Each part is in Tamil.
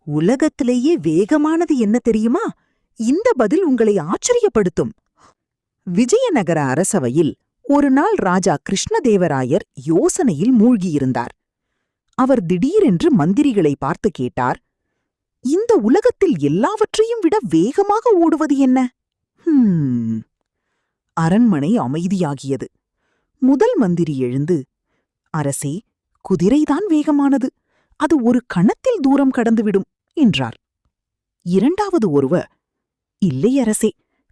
உலகத்திலேயே வேகமானது என்ன தெரியுமா? இந்த பதில் உங்களை ஆச்சரியப்படுத்தும். விஜயநகர அரசவையில் ஒரு நாள் ராஜா கிருஷ்ணதேவராயர் யோசனையில் மூழ்கியிருந்தார். அவர் திடீரென்று மந்திரிகளை பார்த்து கேட்டார், இந்த உலகத்தில் எல்லாவற்றையும் விட வேகமாக ஓடுவது என்ன? அரண்மனை அமைதியாகியது. முதல் மந்திரி எழுந்து, அரசே, குதிரைதான் வேகமானது. அது ஒரு கணத்தில் தூரம் கடந்துவிடும் என்றார். இரண்டாவது ஒருவர், இல்லை அரசே,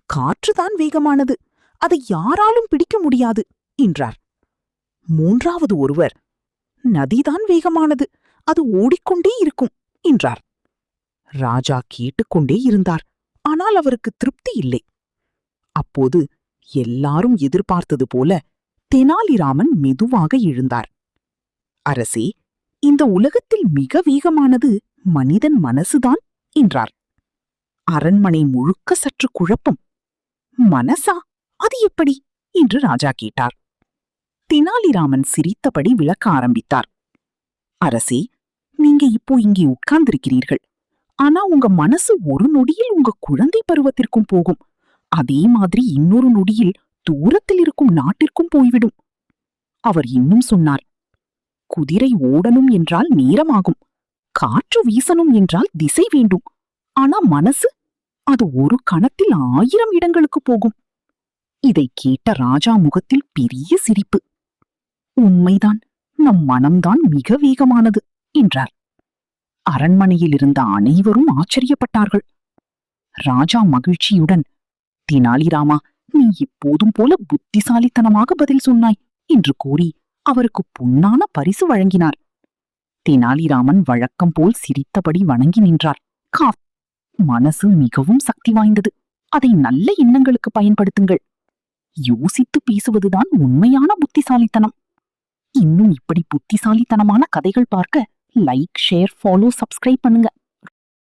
காற்றுதான் வேகமானது. அதை யாராலும் பிடிக்க முடியாது என்றார். மூன்றாவது ஒருவர், நதிதான் வேகமானது. அது ஓடிக்கொண்டே இருக்கும் என்றார். ராஜா கேட்டுக்கொண்டே இருந்தார். ஆனால் அவருக்கு திருப்தி இல்லை. அப்போது எல்லாரும் எதிர்பார்த்தது போல தெனாலிராமன் மெதுவாக எழுந்தார். அரசே, இந்த உலகத்தில் மிக வேகமானது மனிதன் மனசுதான் என்றார். அரண்மனை முழுக்க சற்று குழப்பம். மனசா? அது எப்படி என்று ராஜா கேட்டார். தெனாலிராமன் சிரித்தபடி விளக்க ஆரம்பித்தார். அரசே, நீங்க இப்போ இங்கே உட்கார்ந்திருக்கிறீர்கள். ஆனா உங்க மனசு ஒரு நொடியில் உங்க குழந்தை பருவத்திற்கும் போகும். அதே மாதிரி இன்னொரு நொடியில் தூரத்தில் இருக்கும் நாட்டிற்கும் போய்விடும். அவர் இன்னும் சொன்னார், குதிரை ஓடணும் என்றால் நேரமாகும். காற்று வீசணும் என்றால் திசை வேண்டும். ஆனா மனசு, அது ஒரு கணத்தில் 1000 இடங்களுக்கு போகும். இதை கேட்ட ராஜா முகத்தில் பெரிய சிரிப்பு. உண்மைதான், நம் மனம்தான் மிக வேகமானது என்றார். அரண்மனையில் இருந்த அனைவரும் ஆச்சரியப்பட்டார்கள். ராஜா மகிழ்ச்சியுடன், தெனாலிராமா, நீ எப்போதும் போல புத்திசாலித்தனமாக பதில் சொன்னாய் என்று கூறி அவருக்கு பொன்னான பரிசு வழங்கினார். தெனாலிராமன் வழக்கம் போல் சிரித்தபடி வணங்கி நின்றார். மனசு மிகவும் சக்தி வாய்ந்தது. அதை நல்ல எண்ணங்களுக்கு பயன்படுத்துங்கள். யோசித்து பேசுவதுதான் உண்மையான புத்திசாலித்தனம். இன்னும் இப்படி புத்திசாலித்தனமான கதைகள் பார்க்க லைக், ஷேர், ஃபாலோ, சப்ஸ்கிரைப் பண்ணுங்க.